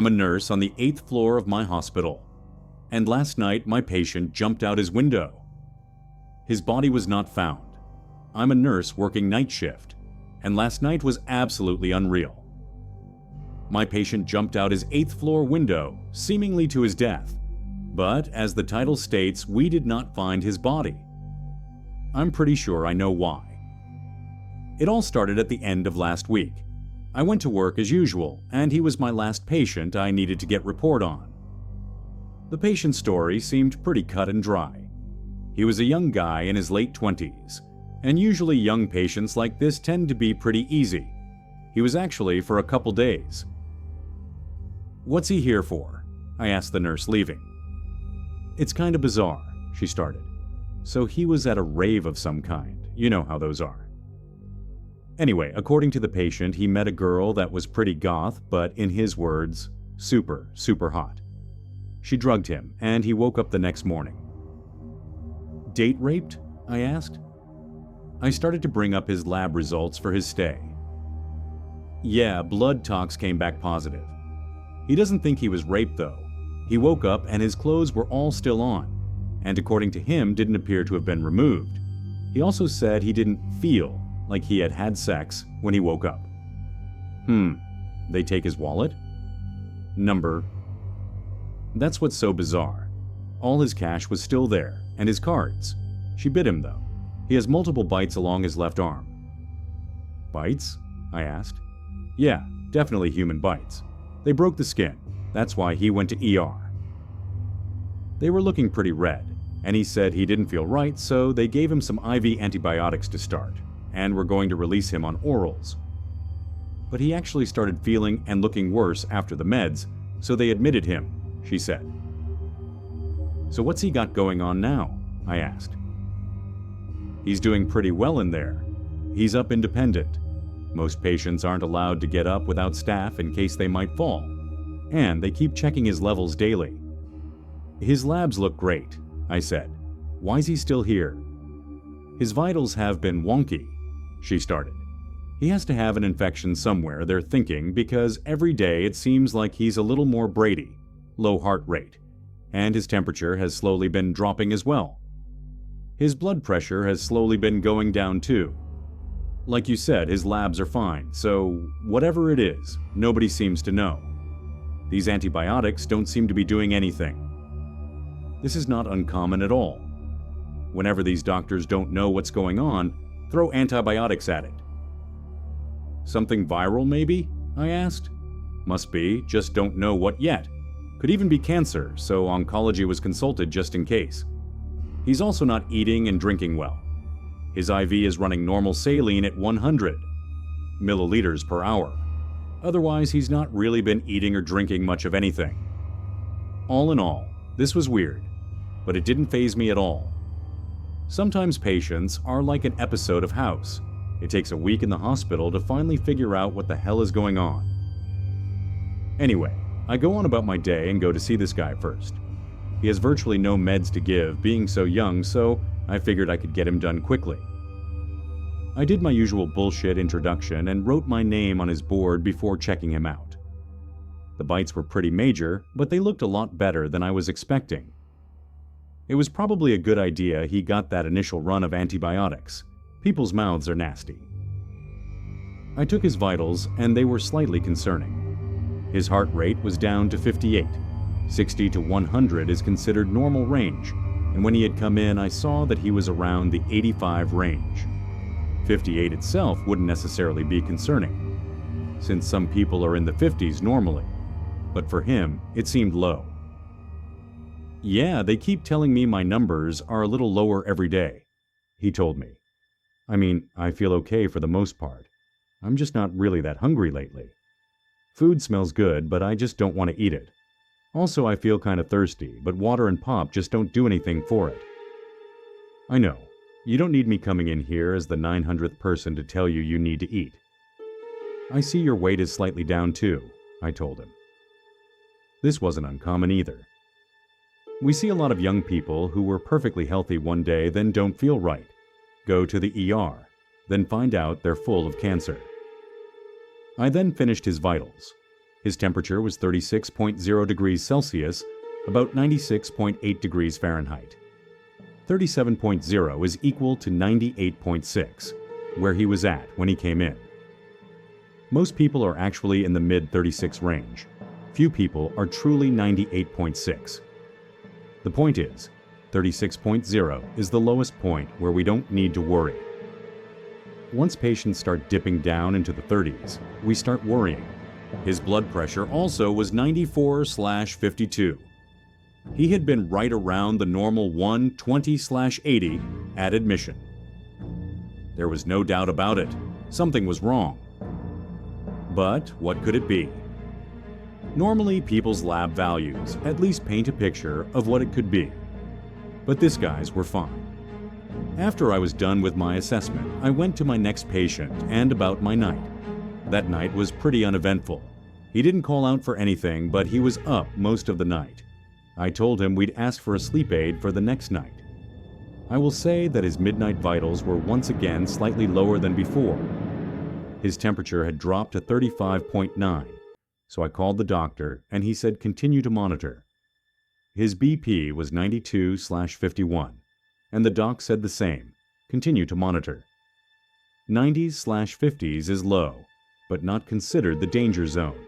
I'm a nurse on the 8th floor of my hospital, and last night my patient jumped out his window. His body was not found. I'm a nurse working night shift, and last night was absolutely unreal. My patient jumped out his 8th floor window, seemingly to his death, but as the title states, we did not find his body. I'm pretty sure I know why. It all started at the end of last week. I went to work as usual, and he was my last patient I needed to get report on. The patient's story seemed pretty cut and dry. He was a young guy in his late 20s, and usually young patients like this tend to be pretty easy. He was actually for a couple days. "What's he here for?" I asked the nurse leaving. "It's kind of bizarre," she started. "So he was at a rave of some kind. You know how those are. Anyway, according to the patient, he met a girl that was pretty goth, but in his words, super, super hot. She drugged him, and he woke up the next morning." "Date raped?" I asked. I started to bring up his lab results for his stay. "Yeah, blood tox came back positive. He doesn't think he was raped, though. He woke up and his clothes were all still on, and according to him, didn't appear to have been removed. He also said he didn't feel like he had had sex when he woke up." They take his wallet? Number. That's what's so bizarre. All his cash was still there, and his cards. She bit him, though. He has multiple bites along his left arm. "Bites?" I asked. "Yeah, definitely human bites. They broke the skin. That's why he went to ER. They were looking pretty red, and he said he didn't feel right, so they gave him some IV antibiotics to start, and were going to release him on orals. But he actually started feeling and looking worse after the meds, so they admitted him," she said. "So what's he got going on now?" I asked. "He's doing pretty well in there. He's up independent. Most patients aren't allowed to get up without staff in case they might fall, and they keep checking his levels daily. His labs look great," I said. "Why's he still here?" "His vitals have been wonky," she started. "He has to have an infection somewhere, they're thinking, because every day it seems like he's a little more Brady, low heart rate, and his temperature has slowly been dropping as well. His blood pressure has slowly been going down too. Like you said, his labs are fine, so whatever it is, nobody seems to know. These antibiotics don't seem to be doing anything. This is not uncommon at all. Whenever these doctors don't know what's going on, throw antibiotics at it." "Something viral, maybe?" I asked. "Must be, just don't know what yet. Could even be cancer, so oncology was consulted just in case. He's also not eating and drinking well. His IV is running normal saline at 100 milliliters per hour. Otherwise, he's not really been eating or drinking much of anything. All in all, this was weird, but it didn't faze me at all. Sometimes patients are like an episode of House. It takes a week in the hospital to finally figure out what the hell is going on. Anyway, I go on about my day and go to see this guy first. He has virtually no meds to give, being so young, so I figured I could get him done quickly. I did my usual bullshit introduction and wrote my name on his board before checking him out. The bites were pretty major, but they looked a lot better than I was expecting. It was probably a good idea he got that initial run of antibiotics. People's mouths are nasty. I took his vitals, and they were slightly concerning. His heart rate was down to 58. 60 to 100 is considered normal range, and when he had come in, I saw that he was around the 85 range. 58 itself wouldn't necessarily be concerning, since some people are in the 50s normally, but for him, it seemed low. "Yeah, they keep telling me my numbers are a little lower every day," he told me. "I mean, I feel okay for the most part. I'm just not really that hungry lately. Food smells good, but I just don't want to eat it. Also, I feel kind of thirsty, but water and pop just don't do anything for it. I know, you don't need me coming in here as the 900th person to tell you you need to eat. I see your weight is slightly down too," I told him. This wasn't uncommon either. We see a lot of young people who were perfectly healthy one day then don't feel right, go to the ER, then find out they're full of cancer. I then finished his vitals. His temperature was 36.0 degrees Celsius, about 96.8 degrees Fahrenheit. 37.0 is equal to 98.6, where he was at when he came in. Most people are actually in the mid-36 range. Few people are truly 98.6. The point is, 36.0 is the lowest point where we don't need to worry. Once patients start dipping down into the 30s, we start worrying. His blood pressure also was 94/52. He had been right around the normal 120/80 at admission. There was no doubt about it. Something was wrong. But what could it be? Normally, people's lab values at least paint a picture of what it could be. But this guy's were fine. After I was done with my assessment, I went to my next patient and about my night. That night was pretty uneventful. He didn't call out for anything, but he was up most of the night. I told him we'd ask for a sleep aid for the next night. I will say that his midnight vitals were once again slightly lower than before. His temperature had dropped to 35.9, so I called the doctor and he said continue to monitor. His BP was 92/51, and the doc said the same, continue to monitor. 90s/50s is low, but not considered the danger zone.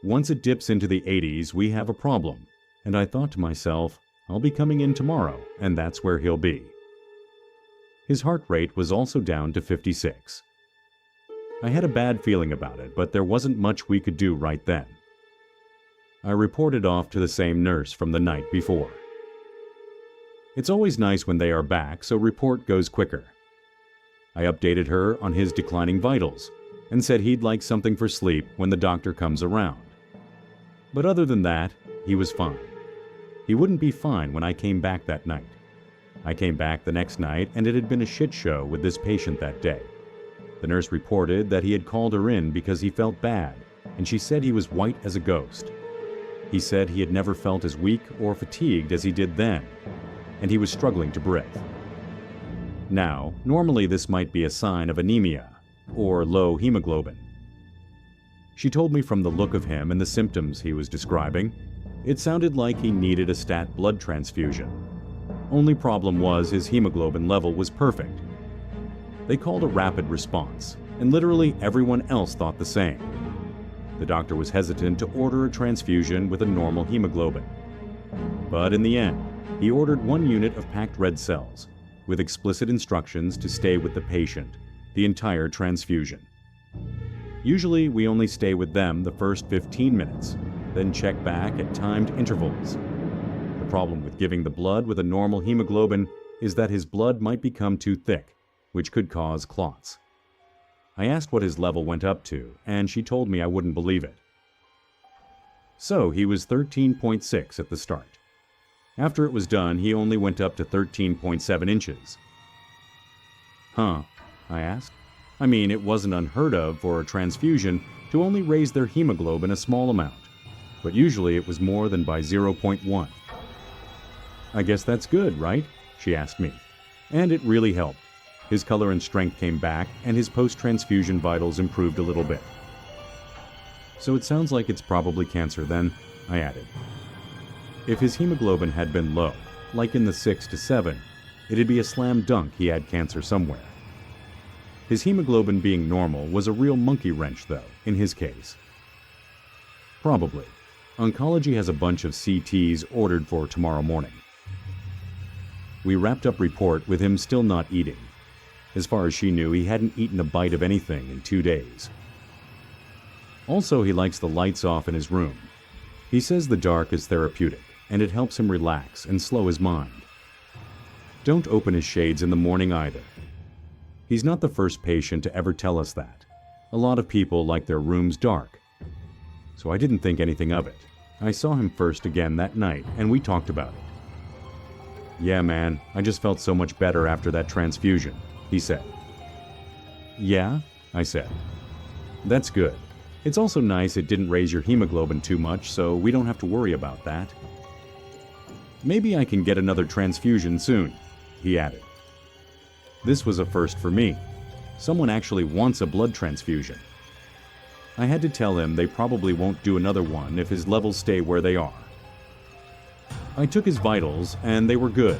Once it dips into the 80s, we have a problem, and I thought to myself, I'll be coming in tomorrow, and that's where he'll be. His heart rate was also down to 56. I had a bad feeling about it, but there wasn't much we could do right then. I reported off to the same nurse from the night before. It's always nice when they are back, so report goes quicker. I updated her on his declining vitals and said he'd like something for sleep when the doctor comes around. But other than that, he was fine. He wouldn't be fine when I came back that night. I came back the next night and it had been a shit show with this patient that day. The nurse reported that he had called her in because he felt bad, and she said he was white as a ghost. He said he had never felt as weak or fatigued as he did then, and he was struggling to breathe. Now, normally this might be a sign of anemia or low hemoglobin. She told me from the look of him and the symptoms he was describing, it sounded like he needed a stat blood transfusion. Only problem was his hemoglobin level was perfect. They called a rapid response, and literally everyone else thought the same. The doctor was hesitant to order a transfusion with a normal hemoglobin. But in the end, he ordered 1 unit of packed red cells, with explicit instructions to stay with the patient the entire transfusion. Usually, we only stay with them the first 15 minutes, then check back at timed intervals. The problem with giving the blood with a normal hemoglobin is that his blood might become too thick, which could cause clots. I asked what his level went up to, and she told me I wouldn't believe it. So he was 13.6 at the start. After it was done, he only went up to 13.7 inches. Huh, I asked. I mean, it wasn't unheard of for a transfusion to only raise their hemoglobin a small amount, but usually it was more than by 0.1. I guess that's good, right? She asked me. And it really helped. His color and strength came back, and his post-transfusion vitals improved a little bit. So it sounds like it's probably cancer then, I added. If his hemoglobin had been low, like in the 6 to 7, it'd be a slam dunk he had cancer somewhere. His hemoglobin being normal was a real monkey wrench, though, in his case. Probably. Oncology has a bunch of CTs ordered for tomorrow morning. We wrapped up report with him still not eating. As far as she knew, he hadn't eaten a bite of anything in 2 days. Also, he likes the lights off in his room. He says the dark is therapeutic, and it helps him relax and slow his mind. Don't open his shades in the morning either. He's not the first patient to ever tell us that. A lot of people like their rooms dark. So I didn't think anything of it. I saw him first again that night, and we talked about it. Yeah, man, I just felt so much better after that transfusion, he said. Yeah, I said. That's good. It's also nice it didn't raise your hemoglobin too much, so we don't have to worry about that. Maybe I can get another transfusion soon, he added. This was a first for me. Someone actually wants a blood transfusion. I had to tell him they probably won't do another one if his levels stay where they are. I took his vitals, and they were good,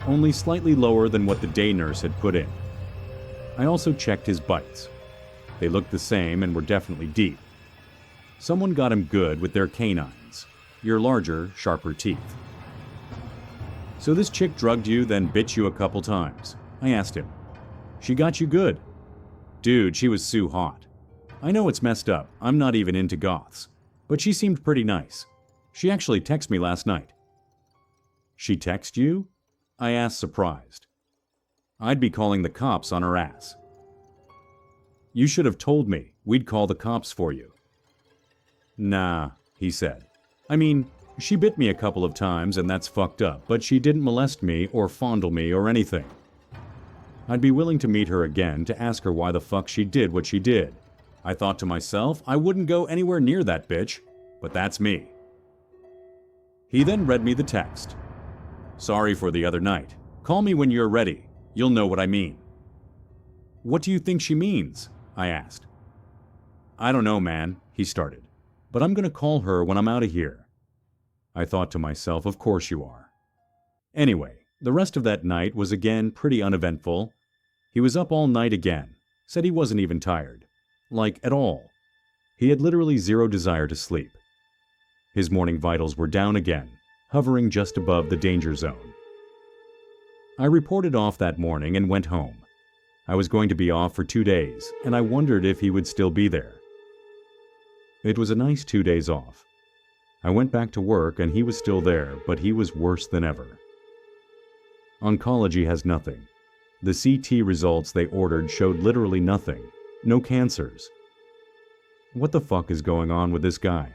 only slightly lower than what the day nurse had put in. I also checked his bites. They looked the same and were definitely deep. Someone got him good with their canines, your larger, sharper teeth. So this chick drugged you, then bit you a couple times? I asked him. She got you good. Dude, she was so hot. I know it's messed up, I'm not even into goths, but she seemed pretty nice. She actually texted me last night. She texted you? I asked, surprised. I'd be calling the cops on her ass. You should have told me. We'd call the cops for you. Nah, he said. I mean, she bit me a couple of times and that's fucked up, but she didn't molest me or fondle me or anything. I'd be willing to meet her again to ask her why the fuck she did what she did. I thought to myself, I wouldn't go anywhere near that bitch, but that's me. He then read me the text. Sorry for the other night. Call me when you're ready. You'll know what I mean. What do you think she means? I asked. I don't know, man, he started, but I'm gonna call her when I'm out of here. I thought to myself, of course you are. Anyway, the rest of that night was again pretty uneventful. He was up all night again, said he wasn't even tired. Like, at all. He had literally zero desire to sleep. His morning vitals were down again, hovering just above the danger zone. I reported off that morning and went home. I was going to be off for 2 days, and I wondered if he would still be there. It was a nice 2 days off. I went back to work and he was still there, but he was worse than ever. Oncology has nothing. The CT results they ordered showed literally nothing. No cancers. What the fuck is going on with this guy?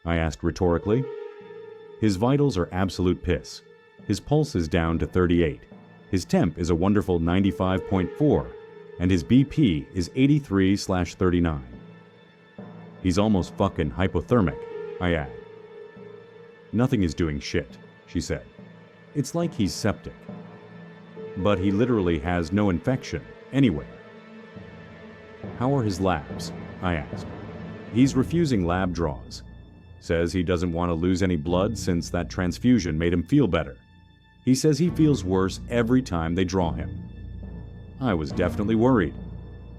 I asked rhetorically. His vitals are absolute piss. His pulse is down to 38. His temp is a wonderful 95.4, and his BP is 83/39. He's almost fucking hypothermic, I add. Nothing is doing shit, she said. It's like he's septic. But he literally has no infection, anywhere. How are his labs? I asked. He's refusing lab draws. Says he doesn't want to lose any blood since that transfusion made him feel better. He says he feels worse every time they draw him. I was definitely worried.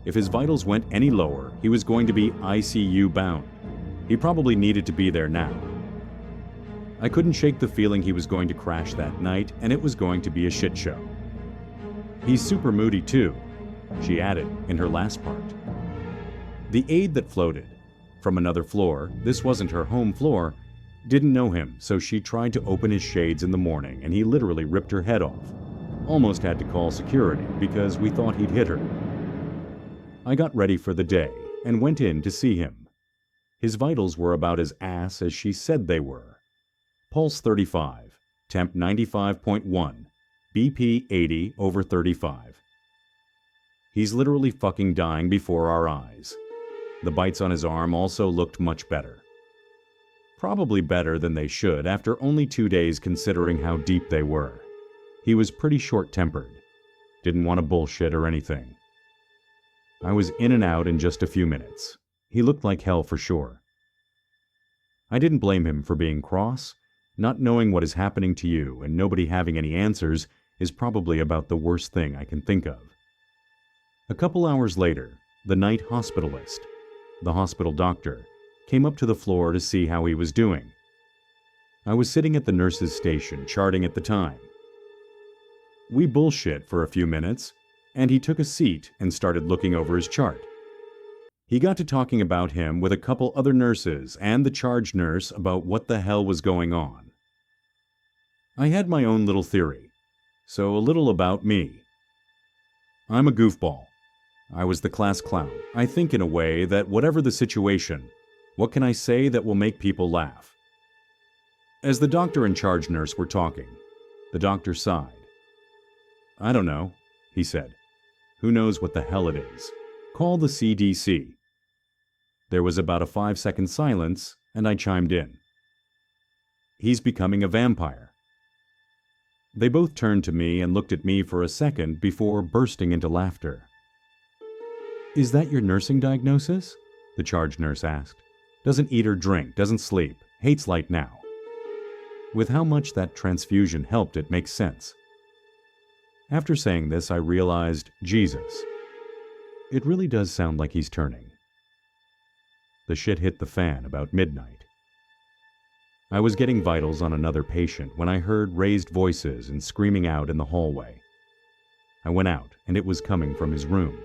If his vitals went any lower, he was going to be ICU bound. He probably needed to be there now. I couldn't shake the feeling he was going to crash that night and it was going to be a shit show. He's super moody too, she added in her last part. The aide that floated from another floor, this wasn't her home floor, didn't know him, so she tried to open his shades in the morning and he literally ripped her head off. Almost had to call security because we thought he'd hit her. I got ready for the day and went in to see him. His vitals were about as ass as she said they were. Pulse 35, temp 95.1, BP 80/35. He's literally fucking dying before our eyes. The bites on his arm also looked much better. Probably better than they should after only 2 days considering how deep they were. He was pretty short-tempered. Didn't want to bullshit or anything. I was in and out in just a few minutes. He looked like hell for sure. I didn't blame him for being cross. Not knowing what is happening to you and nobody having any answers is probably about the worst thing I can think of. A couple hours later, the night hospitalist, the hospital doctor, came up to the floor to see how he was doing. I was sitting at the nurse's station charting at the time. We bullshit for a few minutes, and he took a seat and started looking over his chart. He got to talking about him with a couple other nurses and the charge nurse about what the hell was going on. I had my own little theory, so a little about me. I'm a goofball. I was the class clown. I think in a way that whatever the situation, what can I say that will make people laugh? As the doctor and charge nurse were talking, the doctor sighed. I don't know, he said. Who knows what the hell it is? Call the CDC. There was about a 5-second silence, and I chimed in. He's becoming a vampire. They both turned to me and looked at me for a second before bursting into laughter. Is that your nursing diagnosis? the charge nurse asked. Doesn't eat or drink, doesn't sleep, hates light now. With how much that transfusion helped, it makes sense. After saying this, I realized, Jesus. It really does sound like he's turning. The shit hit the fan about midnight. I was getting vitals on another patient when I heard raised voices and screaming out in the hallway. I went out, and it was coming from his room.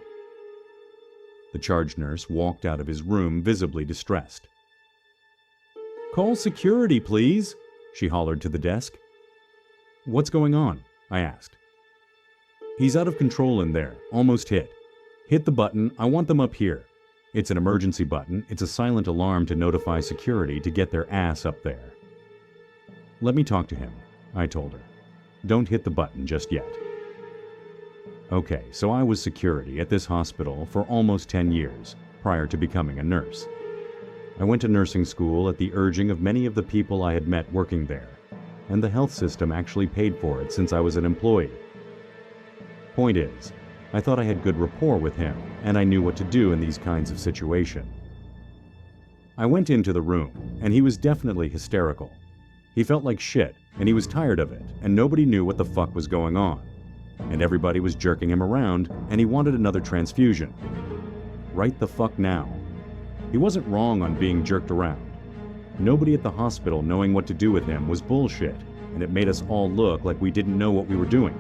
The charge nurse walked out of his room visibly distressed. "Call security, please," she hollered to the desk. "What's going on?" I asked. "He's out of control in there, almost hit. Hit the button, I want them up here. It's an emergency button, it's a silent alarm to notify security to get their ass up there." "Let me talk to him," I told her. "Don't hit the button just yet." Okay, so I was security at this hospital for almost 10 years, prior to becoming a nurse. I went to nursing school at the urging of many of the people I had met working there, and the health system actually paid for it since I was an employee. Point is, I thought I had good rapport with him, and I knew what to do in these kinds of situations. I went into the room, and he was definitely hysterical. He felt like shit, and he was tired of it, and nobody knew what the fuck was going on. And everybody was jerking him around, and he wanted another transfusion. Right the fuck now. He wasn't wrong on being jerked around. Nobody at the hospital knowing what to do with him was bullshit, and it made us all look like we didn't know what we were doing.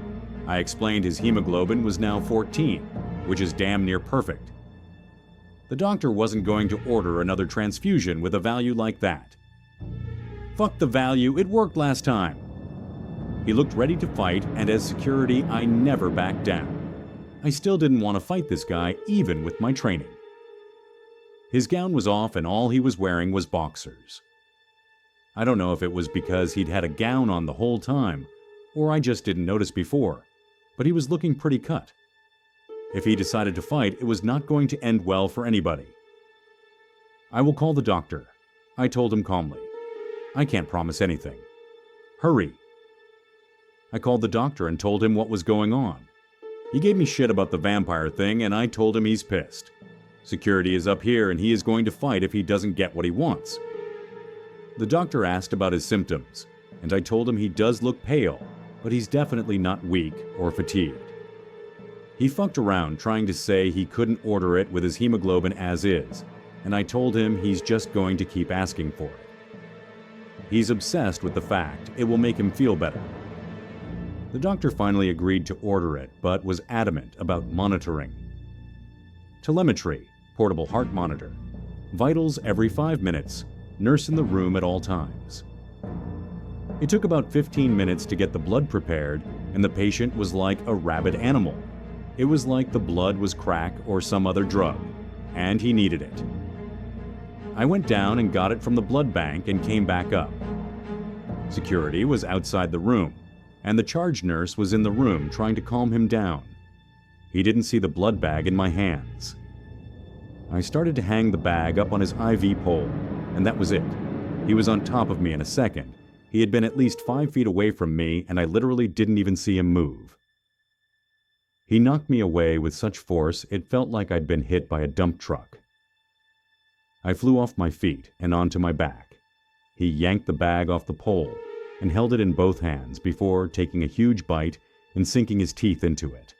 I explained his hemoglobin was now 14, which is damn near perfect. The doctor wasn't going to order another transfusion with a value like that. Fuck the value, it worked last time. He looked ready to fight, and as security, I never backed down. I still didn't want to fight this guy, even with my training. His gown was off, and all he was wearing was boxers. I don't know if it was because he'd had a gown on the whole time, or I just didn't notice before, but he was looking pretty cut. If he decided to fight, it was not going to end well for anybody. "I will call the doctor," I told him calmly. "I can't promise anything. Hurry." I called the doctor and told him what was going on. He gave me shit about the vampire thing, and I told him he's pissed. Security is up here, and he is going to fight if he doesn't get what he wants. The doctor asked about his symptoms, and I told him he does look pale, but he's definitely not weak or fatigued. He fucked around trying to say he couldn't order it with his hemoglobin as is, and I told him he's just going to keep asking for it. He's obsessed with the fact it will make him feel better. The doctor finally agreed to order it, but was adamant about monitoring. Telemetry, portable heart monitor, vitals every 5 minutes, nurse in the room at all times. It took about 15 minutes to get the blood prepared, and the patient was like a rabid animal. It was like the blood was crack or some other drug, and he needed it. I went down and got it from the blood bank and came back up. Security was outside the room, and the charge nurse was in the room trying to calm him down. He didn't see the blood bag in my hands. I started to hang the bag up on his IV pole, and that was it. He was on top of me in a second. He had been at least 5 feet away from me, and I literally didn't even see him move. He knocked me away with such force it felt like I'd been hit by a dump truck. I flew off my feet and onto my back. He yanked the bag off the pole and held it in both hands before taking a huge bite and sinking his teeth into it.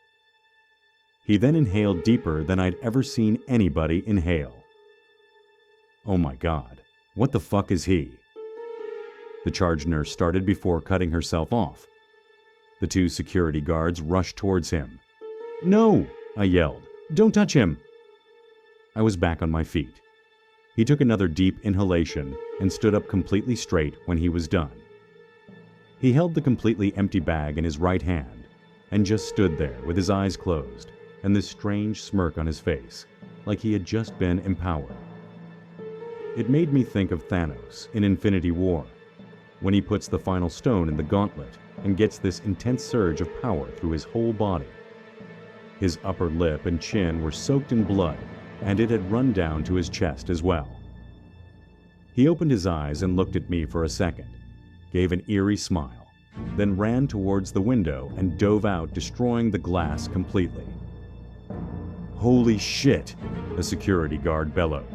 He then inhaled deeper than I'd ever seen anybody inhale. Oh my God, what the fuck is he? The charge nurse started before cutting herself off. The 2 security guards rushed towards him. "No!" I yelled. "Don't touch him!" I was back on my feet. He took another deep inhalation and stood up completely straight when he was done. He held the completely empty bag in his right hand and just stood there with his eyes closed and this strange smirk on his face, like he had just been empowered. It made me think of Thanos in Infinity War, when he puts the final stone in the gauntlet and gets this intense surge of power through his whole body. His upper lip and chin were soaked in blood, and it had run down to his chest as well. He opened his eyes and looked at me for a second, gave an eerie smile, then ran towards the window and dove out, destroying the glass completely. "Holy shit!" a security guard bellowed.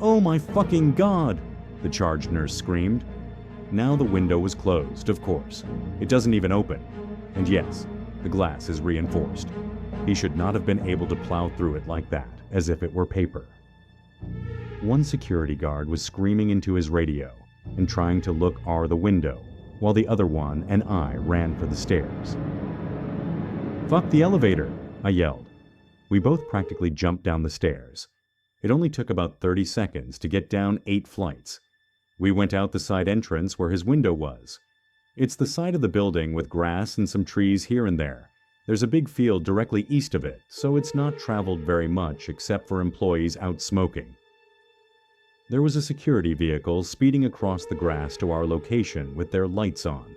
"Oh my fucking God!" the charge nurse screamed. Now the window was closed, of course. It doesn't even open. And yes, the glass is reinforced. He should not have been able to plow through it like that, as if it were paper. One security guard was screaming into his radio and trying to look out the window, while the other one and I ran for the stairs. "Fuck the elevator!" I yelled. We both practically jumped down the stairs. It only took about 30 seconds to get down 8 flights. We went out the side entrance where his window was. It's the side of the building with grass and some trees here and there. There's a big field directly east of it, so it's not traveled very much except for employees out smoking. There was a security vehicle speeding across the grass to our location with their lights on.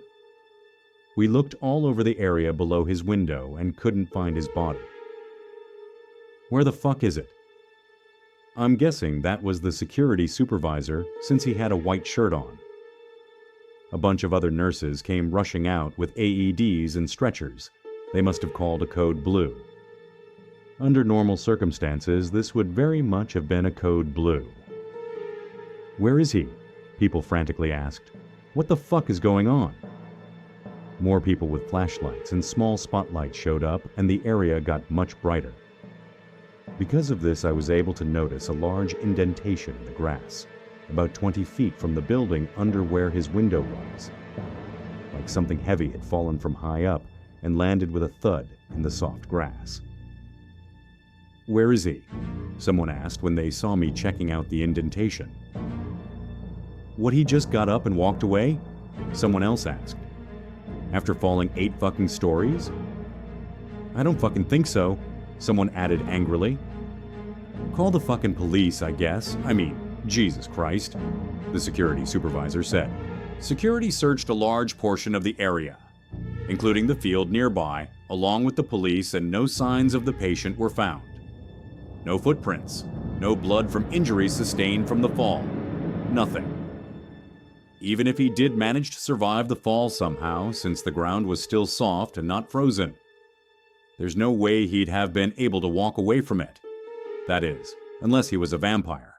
We looked all over the area below his window and couldn't find his body. Where the fuck is it? I'm guessing that was the security supervisor since he had a white shirt on. A bunch of other nurses came rushing out with AEDs and stretchers. They must have called a code blue. Under normal circumstances, this would very much have been a code blue. "Where is he?" people frantically asked. "What the fuck is going on?" More people with flashlights and small spotlights showed up, and the area got much brighter. Because of this, I was able to notice a large indentation in the grass, about 20 feet from the building under where his window was. Like something heavy had fallen from high up and landed with a thud in the soft grass. "Where is he?" someone asked when they saw me checking out the indentation. "What, he just got up and walked away?" someone else asked. "After falling 8 fucking stories?" "I don't fucking think so," someone added angrily. "Call the fucking police, I guess. I mean, Jesus Christ," the security supervisor said. Security searched a large portion of the area, including the field nearby, along with the police, and no signs of the patient were found. No footprints, no blood from injuries sustained from the fall. Nothing. Even if he did manage to survive the fall somehow, since the ground was still soft and not frozen, there's no way he'd have been able to walk away from it. That is, unless he was a vampire.